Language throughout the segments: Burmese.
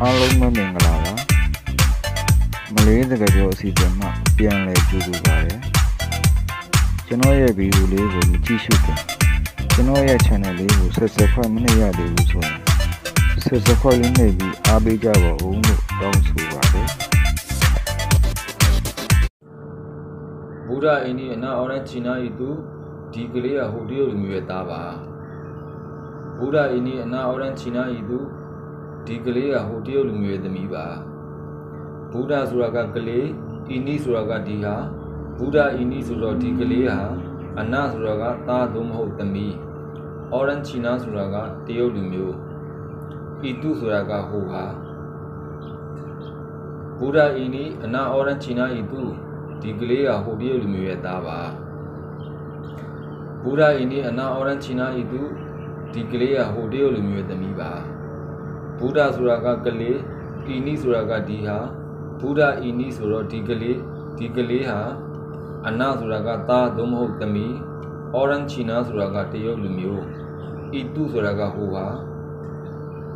အားလုံးပဲမင်္ဂလာပါမလေးစကားပြောအစီအစဉ်မှာပြန်လည်ကြိုဆိုပါရစေကျွန်တော်ရဲ့ဗီဒီယိုလေးကိုမကြည့်ရှုခင်ကျွန်တော်ရဲ့ channel လေးကို subscribe မလုပ်ရသေးဘူးဆိုရင် subscribe လေးနှိပ်ပြီးအားပေးကြပါဦးလို့တောင်းဆိုပါတယ်ဘူဒအိန္ဒိယနာအော်ရန်ချီနာဤသူဒီကလေးကဟိုတရုတ်လူမျိုးရဲ့သားပါဘူဒအိန္ဒိယနာအော်ရန်ချီနာဤသူဒီကလေးကဟိုတရုတ်လူမျိုးရဲ့သမီးပါဘူဒဆိုတာကကလေးအင်းနီဆိုတာကဒီဟာဘူဒအင်းနီဆိုတော့ဒီကလေးဟာအနဆိုတာကသားသို့မဟုတ်သမီးအော်ရန်ချီနာဆိုတာကတရုတ်လူမျိုးဤသူဆိုတာကဟိုဟာဘူဒအင်းနီအနအော်ရန်ချီနာဤသူဒီကလေးကဟိုတရုတ်လူမျိုးရဲ့သားပါဘူဒအိန္ဒိယအနာအော်ရန်ချီနာဤသူဒီကလေးကဟိုတရုတ်လူမျိုးရဲ့သမီးပါဘူဒဆိုတာကကလေးအင်းနီဆိုတာကဒီဟာဘူဒအင်းနီဆိုတော့ဒီကလေးဟာအနာဆိုတာကသားသို့မဟုတ်သမီးအော်ရန်ချီနာဆိုတာကတရုတ်လူမျိုးဤသူဆိုတာကဟိုဟာ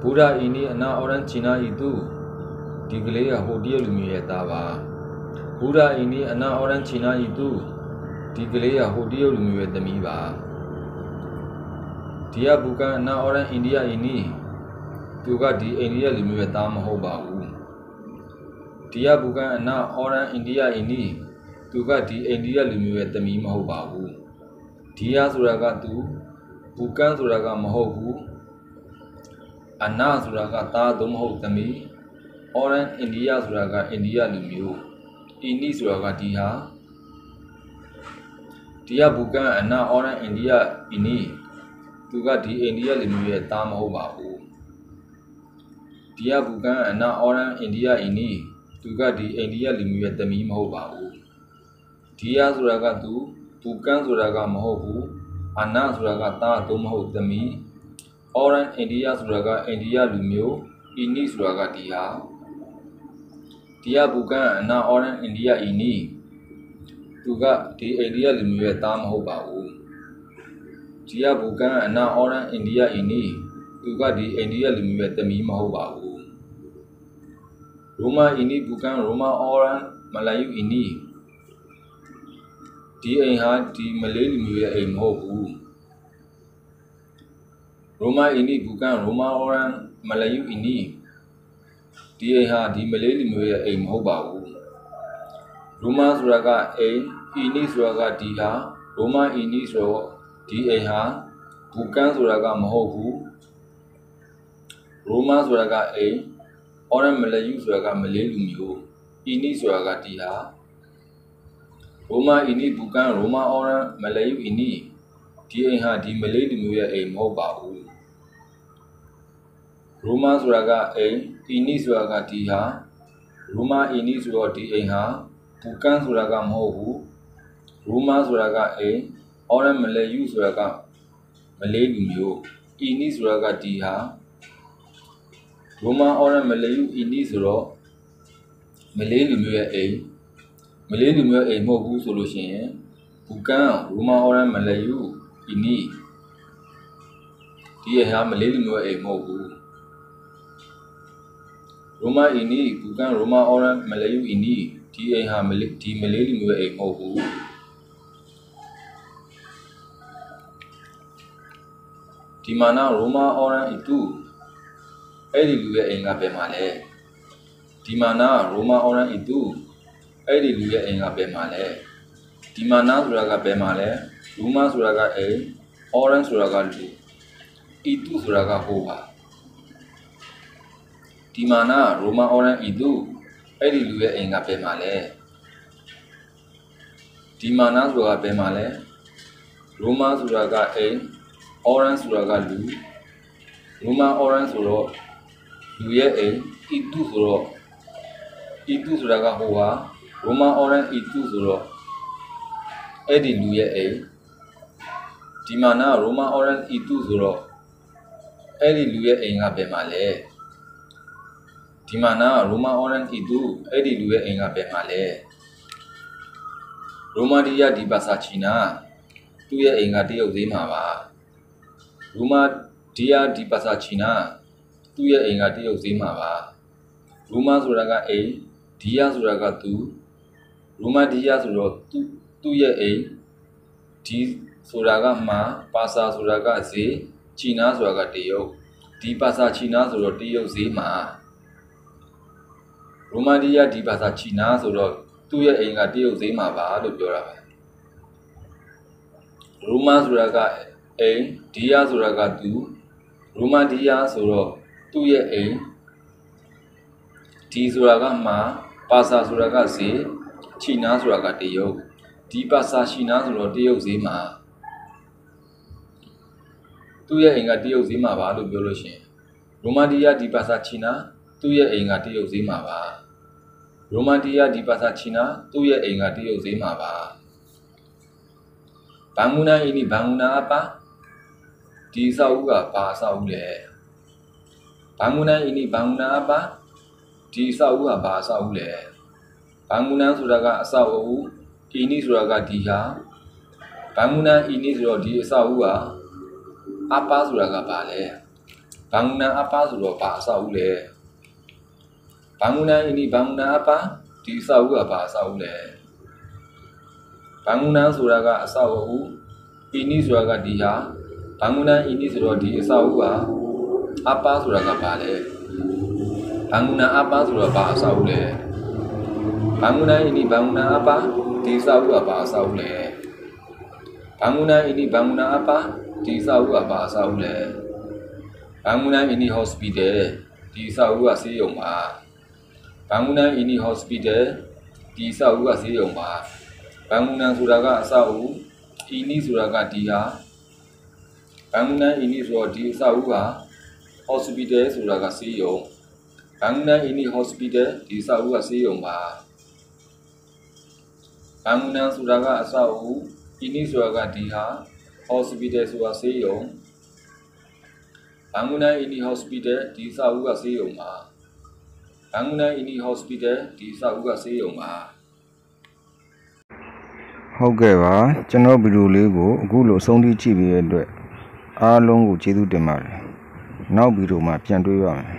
ဘူဒအိန္ဒိယအနာအော်ရန်ချီနာဤသူဒီကလေးကဟိုတရုတ်လူမျိုးရဲ့သားပါဘူဒအိန္ဒိယအနာအော်ရန်ချီနာဤသူဒီကလေးကဟိုတရုတ်လူမျိုးရဲ့သမီးပါဒီယဘူကန်အနာအော်ရန်အိန္ဒိယအိန္ဒိသူကဒီအိန္ဒိယလူမျိုးရဲ့သားမဟုတ်ပါဘူးဒီယဘူကန်အနာအော်ရန်အိန္ဒိယအိန္ဒိသူကဒီအိန္ဒိယလူမျိုးရဲ့သမီးမဟုတ်ပါဘူးဒီယဆိုတာကသူဘူကန်ဆိုတာကမဟုတ်ဘူးအနာဆိုတာကသားသို့မဟုတ်သမီးအော်ရန်အိန္ဒိယဆိုတာကအိန္ဒိယလူမျိုးအင်းနီဆိုတာကဒီဟာဒီယဘူကန်အနာအော်ရန်အိန္ဒိယအင်းနီသူကဒီအိန္ဒိယလူမျိုးရဲ့သားမဟုတ်ပါဘူးဒီယဘူကန်အနာအော်ရန်အိန္ဒိယအင်းနီသူကဒီအိန္ဒိယလူမျိုးရဲ့သမီးမဟုတ်ပါဘူးဒီယဆိုတာကသူဘူကန်ဆိုတာကမဟုတ်ဘူးအနာဆိုတာကသားသို့မဟုတ်သမီးအော်ရန်အိန္ဒိယဆိုတာကအိန္ဒိယလူမျိုးအင်းနီဆိုတာကဒီဟာဒီယဘူကန်အနာအော်ရန်အိန္ဒိယအင်းနီသူကဒီအိန္ဒိယလူမျိုးရဲ့သားမဟုတ်ပါဘူးဒီယဘူကန်အနာအော်ရန်အိန္ဒိယအင်းနီသူကဒီအိန္ဒိယလူမျိုးရဲ့သမီးမဟုတ်ပါဘူးရိုမာအင်းနီဘူကန်ရိုမာအော်ရန်မလာယူအင်းနီဒီအိမ်ဟာဒီမလေးလူမျိုးရဲ့အိမ်မဟုတ်ဘူးရိုမာအင်းနီဘူကန်ရိုမာအော်ရန်မလာယူအင်းနီဒီအိမ်ဟာဒီမလေးလူမျိုးရဲ့အိမ်မဟုတ်ပါဘူးရိုမာဆိုတာကအိမ်အင်းနီဆိုတာကဒီဟာရိုမာအင်းနီဆိုတော့ဒီအိမ်ဟာဘူကန်ဆိုတာကမဟုတ်ဘူးရိုမာဆိုတာကအိမ်အော်ရန်မလာယူဆိုတာကမလေးလူမျိုးအင်းနီဆိုတာကဒီဟာရိုမာအင်းနီဘူကန်ရိုမာအော်ရန်မလာယူအင်းနီဒီအိမ်ဟာဒီမလေးလူမျိုးရဲ့အိမ်မဟုတ်ပါဘူးရိုမာဆိုတာကအိမ်အင်းနီဆိုတာကဒီဟာရိုမာအင်းနီဆိုတော့ဒီအိမ်ဟာဘူကန်ဆိုတာကမဟုတ်ဘူးရိုမာဆိုတာကအိမ်အော်ရန်မလာယူဆိုတာကမလေးလူမျိုးအင်းနီဆိုတာကဒီဟာရိုမာအော်ရန်မလာယူအင်းနီဆိုတော့မလေးလူမျိုးရဲ့အိမ်မလေးလူမျိုးအိမ်မဟုတ်ဘူးဆိုလို့ရှိရင်ဘူကန်ရိုမာအော်ရန်မလာယူအင်းနီဒီဟာမလေးလူမျိုးအိမ်မဟုတ်ဘူးရိုမာအင်းနီဘူကန်ရိုမာအော်ရန်မလာယူအင်းနီဒီအိမ်ဟာမလေးလူမျိုးအိမ်မဟုတ်ဘူးဒီမာနာရိုမာအော်ရန်ဤသူအဲ့ဒီလူရဲ့အိမ်ကဘယ်မှာလဲဒီမာနာရိုမာအော်ရန်ဤသူအဲ့ဒီလူရဲ့အိမ်ကဘယ်မှာလဲဒီမာနာဆိုတာကဘယ်မှာလဲရိုမာဆိုတာကအိမ်အော်ရန်ဆိုတာကလူဤသူဆိုတာကဟိုပါဒီမာနာရိုမာအော်ရန်ဤသူအဲ့ဒီလူရဲ့အိမ်ကဘယ်မှာလဲဒီမာနာဆိုတာကဘယ်မှာလဲရိုမာဆိုတာကအိမ်အော်ရန်ဆိုတာကလူရိုမာအော်ရန်ဆိုတော့လူရဲ့အိမ်ဤသူဆိုတော့ဤသူဆိုတာကဟိုဟာရိုမာအော်ရန်ဤသူဆိုတော့အဲ့ဒီလူရဲ့အိမ်ဒီမာနာရိုမာအော်ရန်ဤသူဆိုတော့အဲ့ဒီလူရဲ့အိမ်ကဘယ်မှာလဲဒီမာနာရိုမာအော်ရန်ဤသူအဲ့ဒီလူရဲ့အိမ်ကဘယ်မှာလဲရိုမာဒီယာဒီပါစာချီနာသူ့ရဲ့အိမ်ကတရုတ်သေးမှာပါရိုမာဒီယာဒီပါစာချီနာသူ့ရဲ့အိမ်ကတရုတ်သေးမှာပါ Romaဆိုတာက A ဒီယာဆိုတာက သူ Roma ဒီယာဆိုတော့သူ့ရဲ့ A ဒီဆိုတာကမှာပါစာဆိုတာကဈေးချီနာဆိုတာကတရုတ်ဒီပါစာချီနာဆိုတော့တရုတ်ဈေးမှာ Roma ဒီယာဒီပါစာချီနာဆိုတော့သူ့ရဲ့အိမ်ကတရုတ်ဈေးမှာပါလို့ပြောတာပဲ Roma ဆိုတာကအိမ်ဒီယာဆိုတာကသူ Roma ဒီယာဆိုတော့သူ့ရဲ့အိမ်ဒီဆိုတာကမှာပါစာဆိုတာကဈေးချီနာဆိုတာကတရုတ်ဒီပါစာချီနာဆိုတော့တရုတ်ဈေးမှာသူ့ရဲ့အိမ်ကတရုတ်ဈေးမှာပါလို့ပြောလို့ရှိရင် Roma ဒီယာဒီပါစာချီနာသူ့ရဲ့အိမ်ကတရုတ်ဈေးမှာပါ Roma ဒီယာဒီပါစာချီနာသူ့ရဲ့အိမ်ကတရုတ်ဈေးမှာပါ Bangunan ini bangunan apa? Di Sauga bahasa ule. Bangunan ini bangunan apa? Di Sauga bahasa ule. Bangunan suraga Sau, ini suraga dia. Bangunan ini suraga di Sauga. Apa suraga bale? Bangunan apa suraga bahasa ule. Bangunan ini bangunan apa? Di Sauga bahasa ule. Bangunan suraga Sau, ini suraga dia. Bangunan ini suraga di Sauga. Apa suraga bale? Bangunan apa suraga bahasa ule? Bangunan ini bangunan apa? Di Sauga bahasa ule. Bangunan ini bangunan apa? Di Sauga bahasa ule. Bangunan ini hospital. Di Sauga Siyongma. Bangunan ini hospital. Di Sauga Siyongma. Bangunan suraga Sau, ini suraga dia. Bangunan ini suraga di Sauga, hospital suraga Siyong. Bangunan ini hospital di Sauga Siyong ba. Bangunan suraga Sau, ini suraga dia, hospital suraga Siyong. Bangunan ini hospital di Sauga Siyong ba. Bangunan ini hospital di Sauga Siyong ba. ဟုတ်ကဲ့ပါကျွန်တော်ဗီဒီယိုလေးကိုအခုလိုအဆုံးထိကြည့်ပြီးတဲ့အတွက်အားလုံးကိုကျေးဇူးတင်ပါတယ်နောက်ဗီဒီယိုမှာပြန်တွေ့ပါမယ်